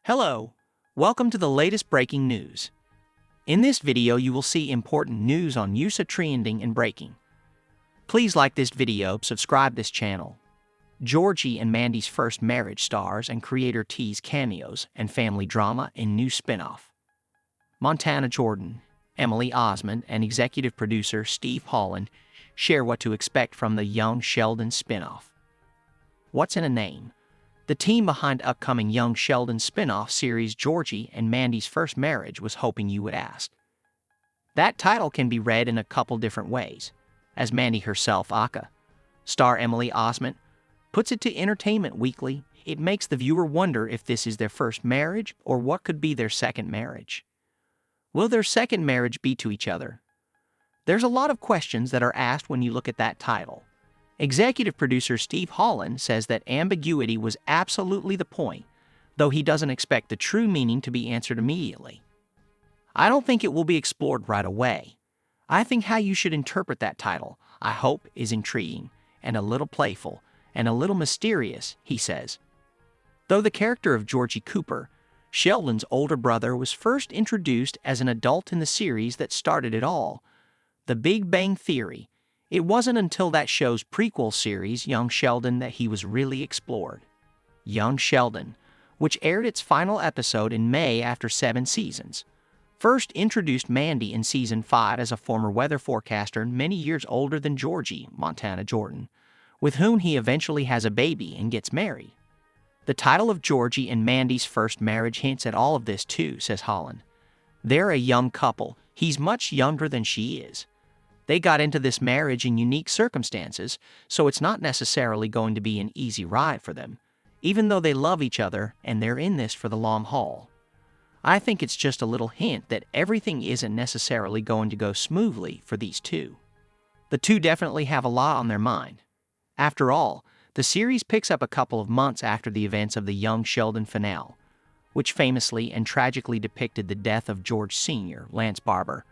Hello, welcome to the latest breaking news. In this video, you will see important news on USA trending and breaking. Please like this video, subscribe this channel. Georgie and Mandy's first marriage stars and creator tease cameos and family drama in new spinoff. Montana Jordan, Emily Osment, and executive producer Steve Holland share what to expect from the Young Sheldon spinoff. What's in a name? The team behind upcoming Young Sheldon spin-off series Georgie and Mandy's First Marriage was hoping you would ask. That title can be read in a couple different ways. As Mandy herself, a.k.a. star Emily Osment, puts it to Entertainment Weekly, it makes the viewer wonder if this is their first marriage or what could be their second marriage. Will their second marriage be to each other? There's a lot of questions that are asked when you look at that title. Executive producer Steve Holland says that ambiguity was absolutely the point, though he doesn't expect the true meaning to be answered immediately. I don't think it will be explored right away. I think how you should interpret that title, I hope, is intriguing, and a little playful, and a little mysterious, he says. Though the character of Georgie Cooper, Sheldon's older brother, was first introduced as an adult in the series that started it all, The Big Bang Theory, it wasn't until that show's prequel series, Young Sheldon, that he was really explored. Young Sheldon, which aired its final episode in May after 7 seasons, first introduced Mandy in Season 5 as a former weather forecaster many years older than Georgie, Montana Jordan, with whom he eventually has a baby and gets married. The title of Georgie and Mandy's First Marriage hints at all of this too, says Holland. They're a young couple. He's much younger than she is. They got into this marriage in unique circumstances, so it's not necessarily going to be an easy ride for them, even though they love each other and they're in this for the long haul. I think it's just a little hint that everything isn't necessarily going to go smoothly for these two. The two definitely have a lot on their mind. After all, the series picks up a couple of months after the events of the Young Sheldon finale, which famously and tragically depicted the death of George Sr., Lance Barber,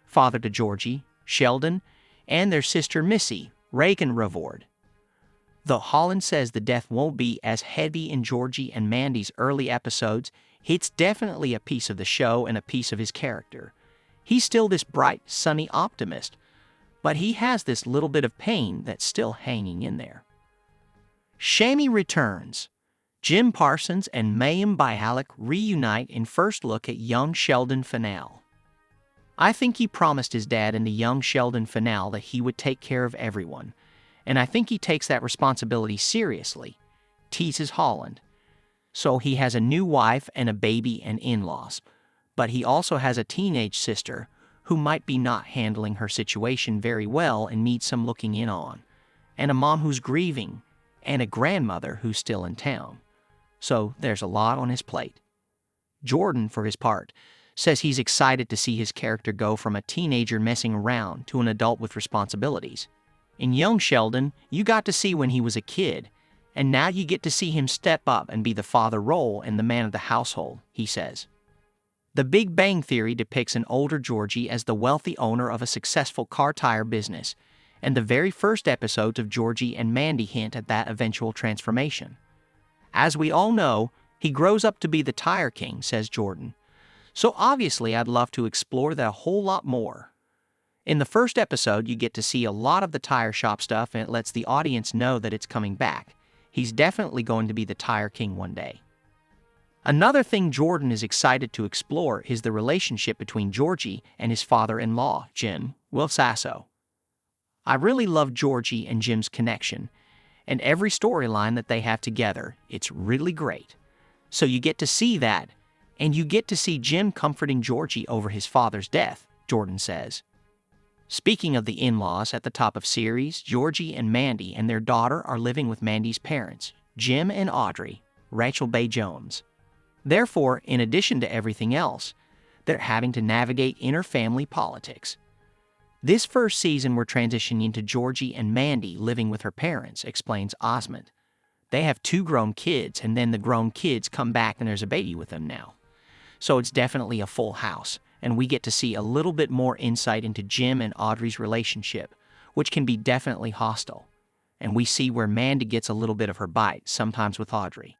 father to Georgie, Sheldon, and their sister Missy, Reagan Revord. Though Holland says the death won't be as heavy in Georgie and Mandy's early episodes, it's definitely a piece of the show and a piece of his character. He's still this bright, sunny optimist, but he has this little bit of pain that's still hanging in there. Shammy returns. Jim Parsons and Mayim Bialik reunite in first look at Young Sheldon finale. I think he promised his dad in the Young Sheldon finale that he would take care of everyone, and I think he takes that responsibility seriously, teases Holland. So he has a new wife and a baby and in-laws, but he also has a teenage sister who might be not handling her situation very well and needs some looking in on, and a mom who's grieving, and a grandmother who's still in town. So there's a lot on his plate. Jordan, for his part, says he's excited to see his character go from a teenager messing around to an adult with responsibilities. In Young Sheldon, you got to see when he was a kid, and now you get to see him step up and be the father role and the man of the household, he says. The Big Bang Theory depicts an older Georgie as the wealthy owner of a successful car tire business, and the very first episodes of Georgie and Mandy hint at that eventual transformation. As we all know, he grows up to be the tire king, says Jordan. So obviously I'd love to explore that a whole lot more. In the first episode, you get to see a lot of the tire shop stuff, and it lets the audience know that it's coming back. He's definitely going to be the tire king one day. Another thing Jordan is excited to explore is the relationship between Georgie and his father-in-law, Jim Sasso. I really love Georgie and Jim's connection, and every storyline that they have together, it's really great. So you get to see that, and you get to see Jim comforting Georgie over his father's death, Jordan says. Speaking of the in-laws at the top of series, Georgie and Mandy and their daughter are living with Mandy's parents, Jim and Audrey, Rachel Bay Jones. Therefore, in addition to everything else, they're having to navigate inter-family politics. This first season we're transitioning into Georgie and Mandy living with her parents, explains Osment. They have 2 grown kids, and then the grown kids come back and there's a baby with them now. So it's definitely a full house, and we get to see a little bit more insight into Jim and Audrey's relationship, which can be definitely hostile. And we see where Mandy gets a little bit of her bite, sometimes with Audrey.